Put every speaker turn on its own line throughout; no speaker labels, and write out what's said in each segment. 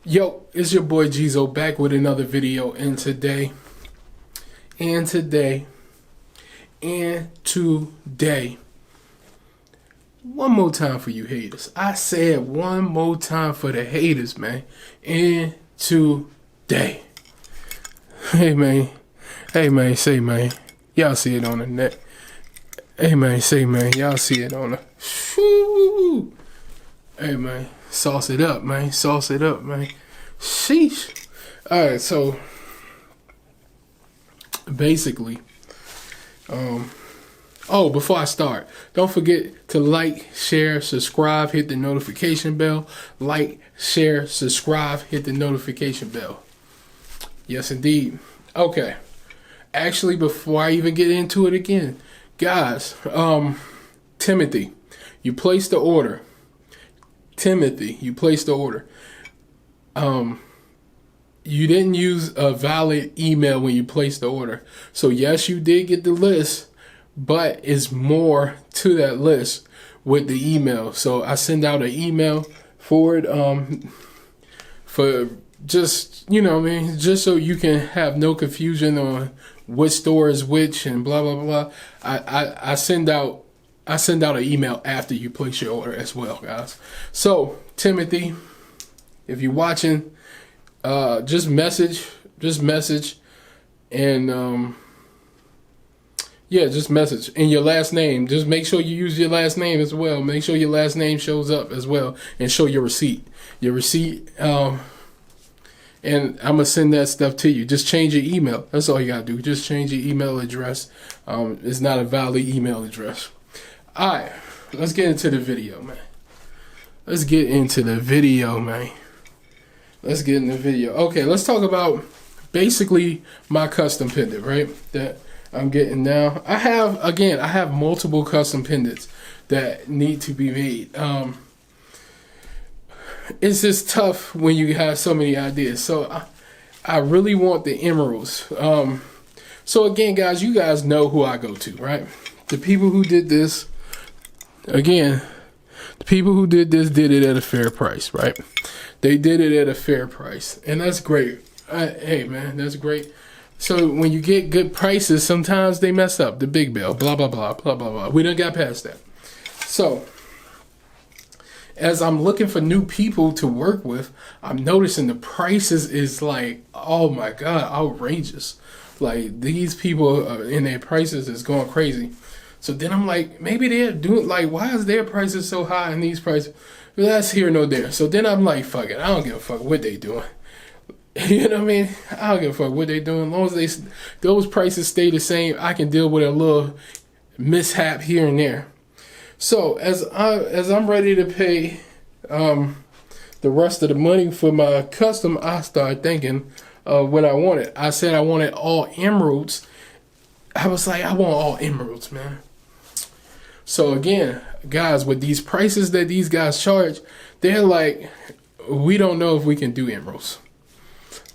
Yo, it's your boy Geezo back with another video, and today, one more time for you haters. I said one more time for the haters, man. And today. Hey man, say man. Y'all see it on the net. Hey man, say man. Y'all see it on the. Whoo. Hey man, sauce it up, man. Sauce it up, man. Sheesh. All right, so basically, before I start, don't forget to like, share, subscribe, hit the notification bell. Like, share, subscribe, hit the notification bell. Yes, indeed. Okay. Actually, before I even get into it again, guys, Timothy, you placed the order. You didn't use a valid email when you placed the order. So yes, you did get the list, but it's more to that list with the email. So I send out an email for it, for just, just so you can have no confusion on which store is which and blah, blah, blah. I send out an email after you place your order as well, guys. So Timothy, if you're watching, just message, and just message, and your last name. Just make sure you use your last name as well. Make sure your last name shows up as well, and show your receipt. And I'm gonna send that stuff to you. Just change your email. That's all you gotta do. Just change your email address. It's not a valid email address. All right, let's get into the video, man. Okay, let's talk about basically my custom pendant, right? That I'm getting now. I have multiple custom pendants that need to be made. It's just tough when you have so many ideas. So I really want the emeralds. So again, guys, you guys know who I go to, right? The people who did this, did it at a fair price, right? They did it at a fair price, and that's great. Hey man, that's great. So when you get good prices, sometimes they mess up the big bill, blah, blah, blah, blah, blah, blah. We done got past that. So as I'm looking for new people to work with, I'm noticing the prices is like, oh my God, outrageous. Like these people in their prices is going crazy. So then I'm like, maybe they're doing, like, why is their prices so high and these prices? Well, that's here no there. So then I'm like, fuck it. I don't give a fuck what they doing. You know what I mean? I don't give a fuck what they doing. As long as those prices stay the same, I can deal with a little mishap here and there. So as I'm ready to pay the rest of the money for my custom, I started thinking of what I wanted. I said I wanted all emeralds. I was like, I want all emeralds, man. So again, guys, with these prices that these guys charge, they're like, we don't know if we can do emeralds.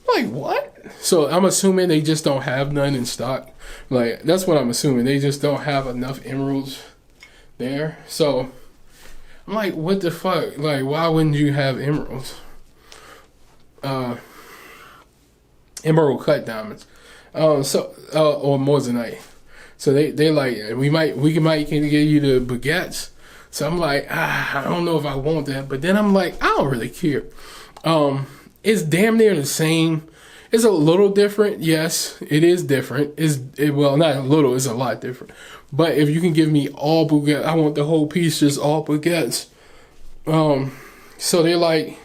Like, what? So I'm assuming they just don't have none in stock. Like, that's what I'm assuming. They just don't have enough emeralds there. So I'm like, what the fuck? Like, why wouldn't you have emeralds? Emerald cut diamonds. Or moissanite. So they like, we might can give you the baguettes. So I'm like, I don't know if I want that. But then I'm like, I don't really care. It's damn near the same. It's a little different. Yes, it is different. Well, not a little, it's a lot different. But if you can give me all baguettes, I want the whole piece, just all baguettes. So they're like,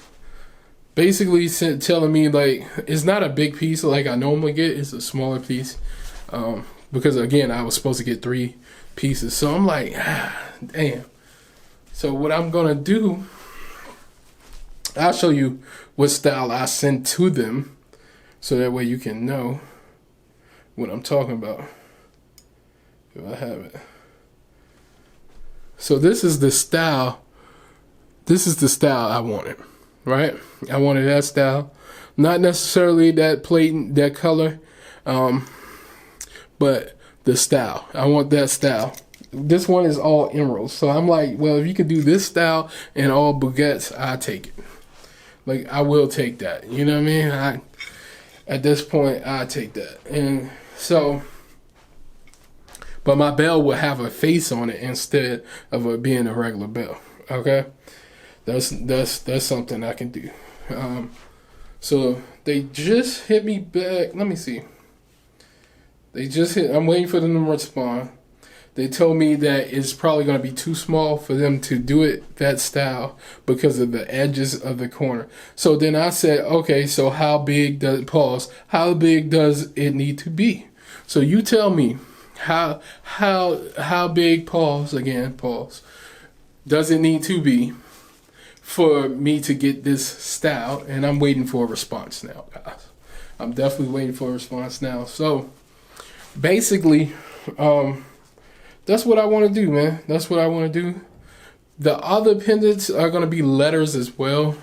basically telling me like, it's not a big piece like I normally get. It's a smaller piece. Because again, I was supposed to get 3 pieces. So I'm like, damn. So what I'm gonna do, I'll show you what style I send to them, so that way you can know what I'm talking about. If I have it. So this is the style. I wanted, right? I wanted that style, not necessarily that plate, that color, but the style. I want that style. This one is all emeralds. So I'm like, well, if you could do this style and all baguettes, I take it. Like, I will take that. You know what I mean? At this point, I take that. And so, but my bell will have a face on it instead of it being a regular bell. Okay, that's something I can do. So they just hit me back. Let me see. They just hit. I'm waiting for them to respond. They told me that it's probably going to be too small for them to do it that style because of the edges of the corner. So then I said, okay, so how big does how big does it need to be? So you tell me how big pause does it need to be for me to get this style? And I'm waiting for a response now, guys. I'm definitely waiting for a response now. So basically, that's what I want to do, man. That's what I want to do. The other pendants are going to be letters as well.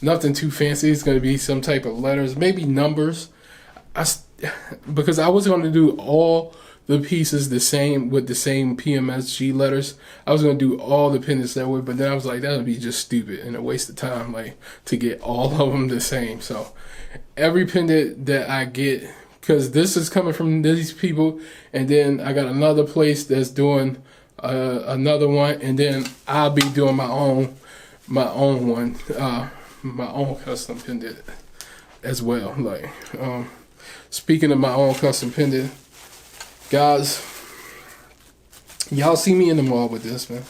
Nothing too fancy. It's going to be some type of letters, maybe numbers. Because I was going to do all the pieces the same with the same PMSG letters. I was going to do all the pendants that way, but then I was like, that would be just stupid and a waste of time, like, to get all of them the same. So every pendant that I get, because this is coming from these people, and then I got another place that's doing another one, and then I'll be doing my own one, my own custom pendant as well. Like, speaking of my own custom pendant, guys, y'all see me in the mall with this, man.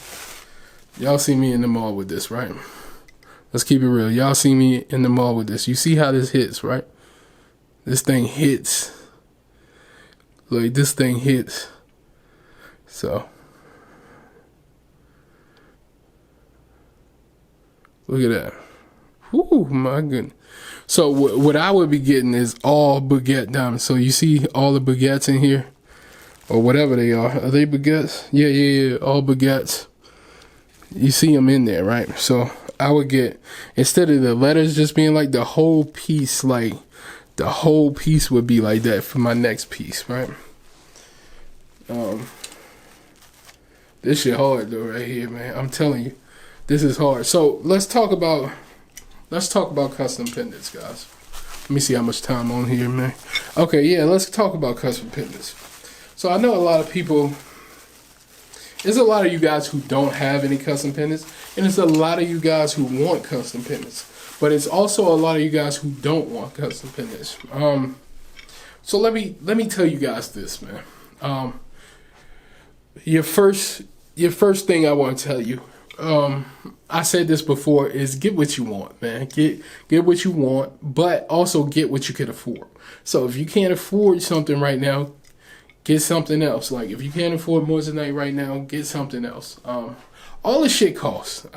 Y'all see me in the mall with this, right? Let's keep it real. Y'all see me in the mall with this. You see how this hits, right? This thing hits. Like, this thing hits. So, look at that. Whoo, my goodness. So what I would be getting is all baguette diamonds. So you see all the baguettes in here, or whatever they are. Are they baguettes? Yeah. All baguettes. You see them in there, right? So I would get, instead of the letters just being like the whole piece, like, the whole piece would be like that for my next piece, right? This shit hard though, right here, man. I'm telling you, this is hard. So let's talk about custom pendants, guys. Let me see how much time on here, man. Okay, yeah, let's talk about custom pendants. So I know a lot of people. There's a lot of you guys who don't have any custom pendants, and there's a lot of you guys who want custom pendants. But it's also a lot of you guys who don't want custom pendants. So let me tell you guys this, man. Your first thing I want to tell you, I said this before, is get what you want, man. Get what you want, but also get what you can afford. So if you can't afford something right now, get something else. Like, if you can't afford moissanite right now, get something else. All this shit costs.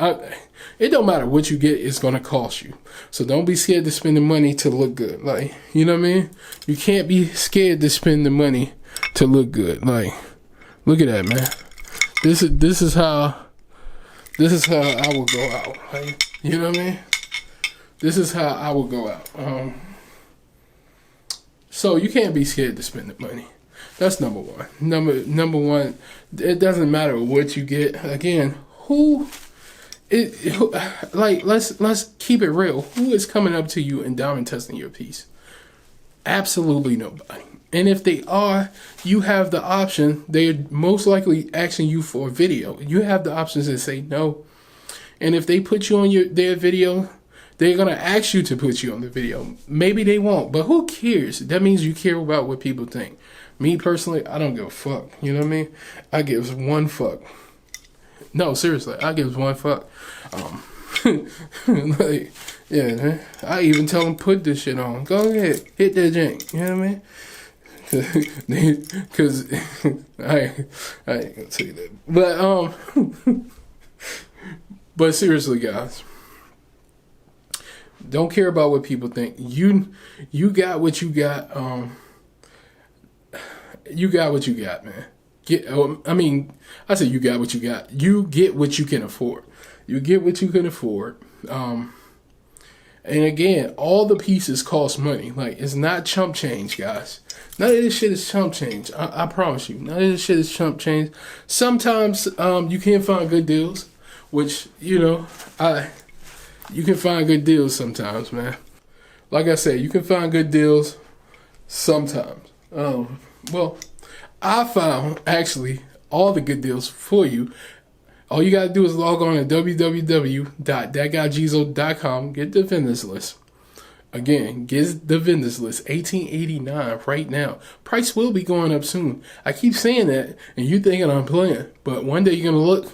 It don't matter what you get, it's gonna cost you. So don't be scared to spend the money to look good. Like, you know what I mean? You can't be scared to spend the money to look good. Like, look at that, man. This is how I will go out. Like, you know what I mean? This is how I will go out. So you can't be scared to spend the money. That's number one. Number one, it doesn't matter what you get. Again, let's keep it real. Who is coming up to you and diamond testing your piece? Absolutely nobody. And if they are, you have the option. They're most likely asking you for a video. You have the options to say no. And if they put you on their video, they're going to ask you to put you on the video. Maybe they won't, but who cares? That means you care about what people think. Me personally, I don't give a fuck. You know what I mean? I give one fuck. No, seriously, I give one fuck. Like, yeah, man. I even tell them, put this shit on. Go ahead, hit that jank. You know what I mean? Because I ain't gonna tell you that. But seriously, guys, don't care about what people think. You got what you got. You got what you got, man. I say you got what you got. You get what you can afford. You get what you can afford. And again, all the pieces cost money. Like, it's not chump change, guys. None of this shit is chump change. I promise you. None of this shit is chump change. Sometimes you can find good deals, which, you know, you can find good deals sometimes, man. Like I said, you can find good deals sometimes. Well, I found actually all the good deals for you. All you gotta do is log on to www.thatguygeezo.com. Get the vendors list. Again, get the vendors list. $18.89 right now. Price will be going up soon. I keep saying that, and you thinking I'm playing, but one day you're gonna look,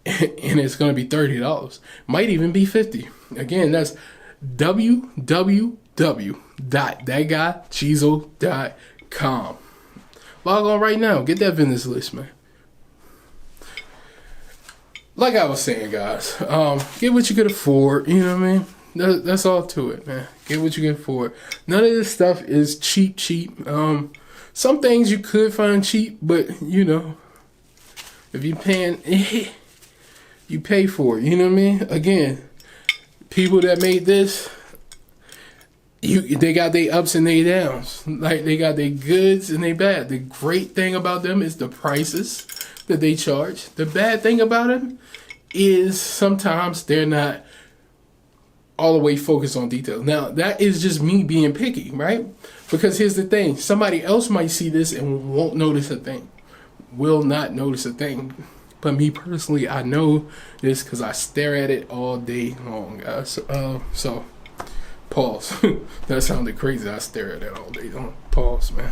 and it's gonna be $30. Might even be $50. Again, that's www.thatguygeezo.com. Log on right now. Get that vendors list, man. Like I was saying, guys, get what you could afford. You know what I mean? That's all to it, man. Get what you can afford. None of this stuff is cheap. Some things you could find cheap, but you know, if you're paying, you pay for it. You know what I mean? Again, people that made this, they got their ups and their downs. Like they got their goods and their bad. The great thing about them is the prices that they charge. The bad thing about them is sometimes they're not all the way focused on details. Now, that is just me being picky, right? Because here's the thing. Somebody else might see this and won't notice a thing. Will not notice a thing. But me personally, I know this because I stare at it all day long, guys. So, pause. That sounded crazy. I stare at it all day long. Pause, man.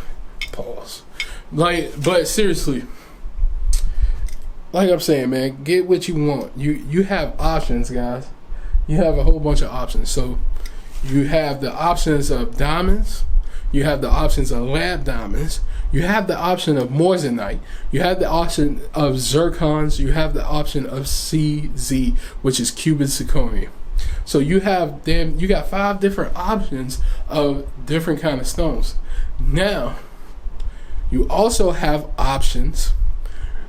Pause. But seriously, like I'm saying, man, get what you want. You have options, guys. You have a whole bunch of options. So you have the options of diamonds. You have the options of lab diamonds. You have the option of moissanite. You have the option of zircons. You have the option of CZ, which is cubic zirconia. So you got 5 different options of different kind of stones. Now, you also have options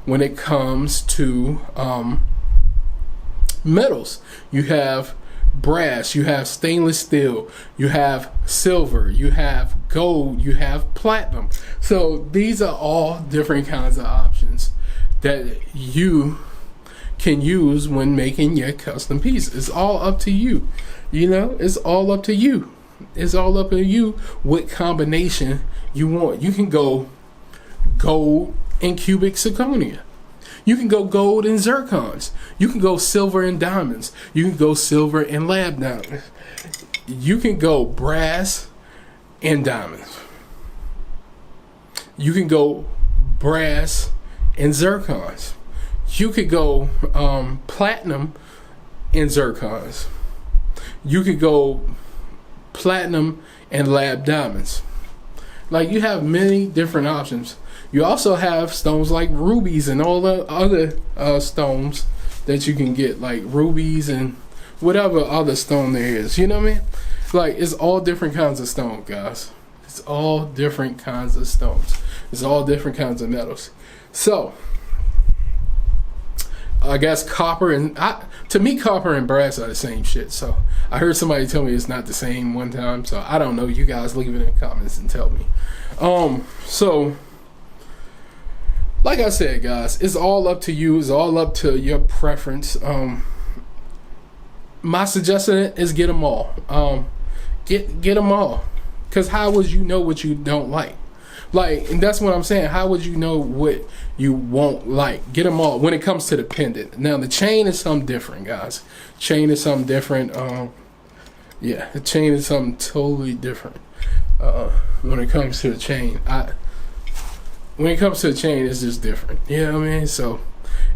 when it comes to metals. You have brass, you have stainless steel, you have silver, you have gold, you have platinum. So these are all different kinds of options that you can use when making your custom piece. It's all up to you. You know, it's all up to you. It's all up to you what combination you want. You can go gold and cubic zirconia. You can go gold and zircons. You can go silver and diamonds. You can go silver and lab diamonds. You can go brass and diamonds. You can go brass and zircons. You could go platinum and zircons. You could go platinum and lab diamonds. Like, you have many different options. You also have stones like rubies and all the other stones that you can get, like rubies and whatever other stone there is. You know what I mean? Like, it's all different kinds of stones, guys. It's all different kinds of stones. It's all different kinds of metals. So, I guess copper and to me, copper and brass are the same shit. So I heard somebody tell me it's not the same one time. So I don't know. You guys leave it in the comments and tell me. So like I said, guys, it's all up to you. It's all up to your preference. My suggestion is get them all. Get them all. Because how would you know what you don't like? Like, and that's what I'm saying. How would you know what you won't like? Get them all when it comes to the pendant. Now, the chain is something different, guys. Chain is something different. Yeah, the chain is something totally different. When it comes to the chain, when it comes to the chain, it's just different. You know what I mean? So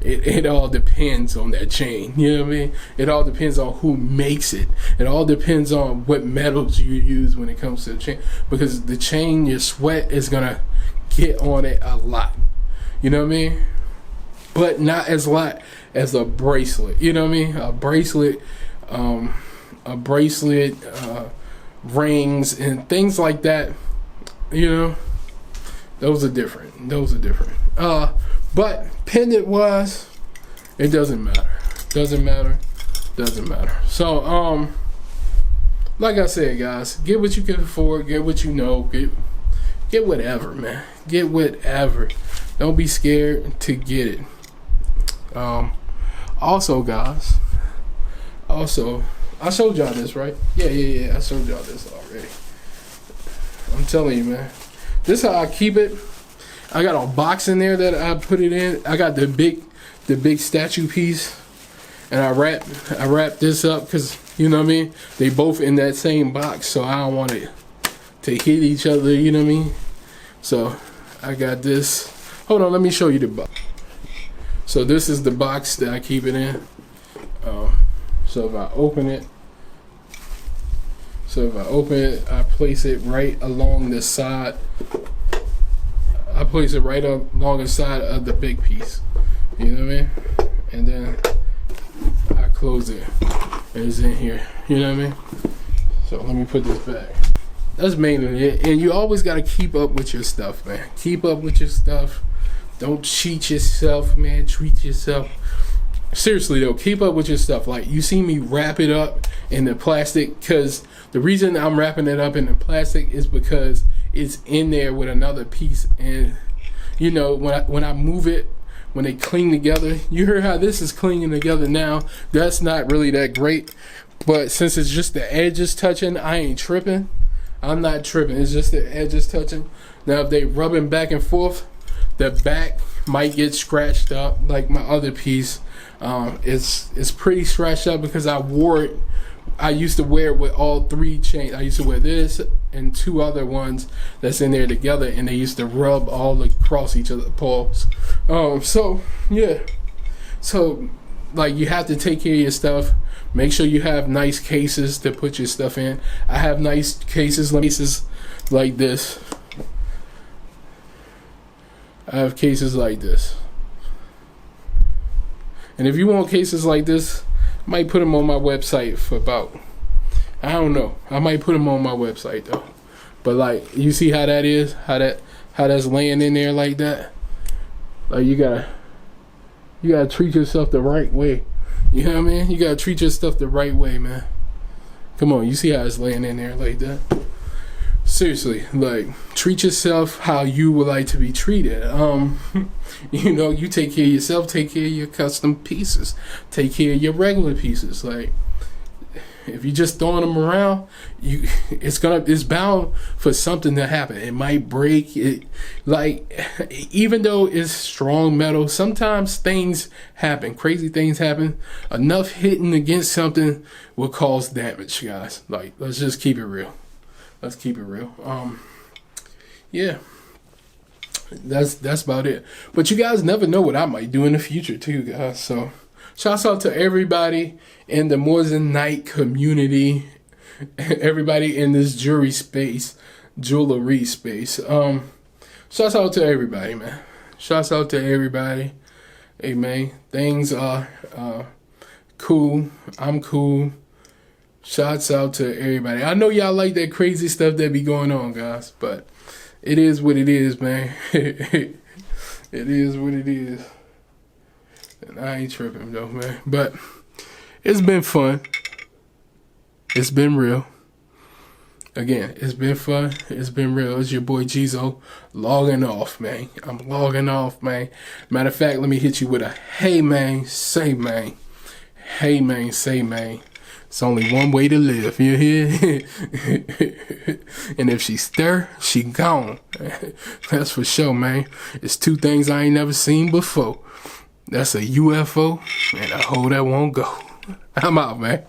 it all depends on that chain. You know what I mean? It all depends on who makes it. It all depends on what metals you use when it comes to the chain. Because the chain, your sweat is gonna get on it a lot. You know what I mean? But not as lot as a bracelet. You know what I mean? A bracelet, rings and things like that. You know, those are different. But pendant wise, it doesn't matter. Doesn't matter. So like I said, guys, get what you can afford, get what you know, get whatever, man. Get whatever. Don't be scared to get it. Also, guys, I showed y'all this, right? Yeah. I showed y'all this already. I'm telling you, man. This is how I keep it. I got a box in there that I put it in. I got the big statue piece, and I wrap this up because, you know what I mean, they both in that same box, so I don't want it to hit each other, you know what I mean. So I got this. Hold on, let me show you the box. So this is the box that I keep it in. So if I open it, I place it right along the side. I place it right up along the side of the big piece. You know what I mean? And then I close it. It's in here. You know what I mean? So let me put this back. That's mainly it. And you always got to keep up with your stuff, man. Keep up with your stuff. Don't cheat yourself, man. Treat yourself. Seriously though, keep up with your stuff. Like, you see me wrap it up in the plastic, because the reason I'm wrapping it up in the plastic is because it's in there with another piece, and you know, when I move it, when they cling together, you heard how this is clinging together now. That's not really that great, but since it's just the edges touching, I ain't tripping. I'm not tripping. It's just the edges touching. Now if they rubbing back and forth, the back might get scratched up like my other piece. It's pretty scratched up because I wore it. I used to wear it with all 3 chains. I used to wear this and 2 other ones that's in there together, and they used to rub all across each other's paws. So yeah. So like, you have to take care of your stuff. Make sure you have nice cases to put your stuff in. I have nice cases like this. I have cases like this. And if you want cases like this, I might put them on my website for about, I don't know. I might put them on my website though. But like, you see how that is? How that's laying in there like that? Like, you gotta treat yourself the right way. You know what I mean? You gotta treat your stuff the right way, man. Come on, you see how it's laying in there like that? Seriously, like, treat yourself how you would like to be treated. You know, you take care of yourself, take care of your custom pieces, take care of your regular pieces. Like, if you're just throwing them around, it's bound for something to happen. It might break. It, like, even though it's strong metal, sometimes things happen. Crazy things happen. Enough hitting against something will cause damage, guys. Like, let's just keep it real. Let's keep it real. Yeah, that's about it. But you guys never know what I might do in the future too, guys. So shouts out to everybody in the Moissanite community, everybody in this jewelry space. Shouts out to everybody, man. Shouts out to everybody. Hey, man, things are cool. I'm cool. Shouts out to everybody. I know y'all like that crazy stuff that be going on, guys, but it is what it is, man. It is what it is. And I ain't tripping though, man. But it's been fun. It's been real. Again, it's been fun. It's been real. It's your boy Geezo logging off, man. I'm logging off, man. Matter of fact, let me hit you with a hey, man, say, man. Hey, man, say, man. It's only one way to live, you hear? And if she stir, she gone. That's for sure, man. It's 2 things I ain't never seen before. That's a UFO and a hoe that won't go. I'm out, man.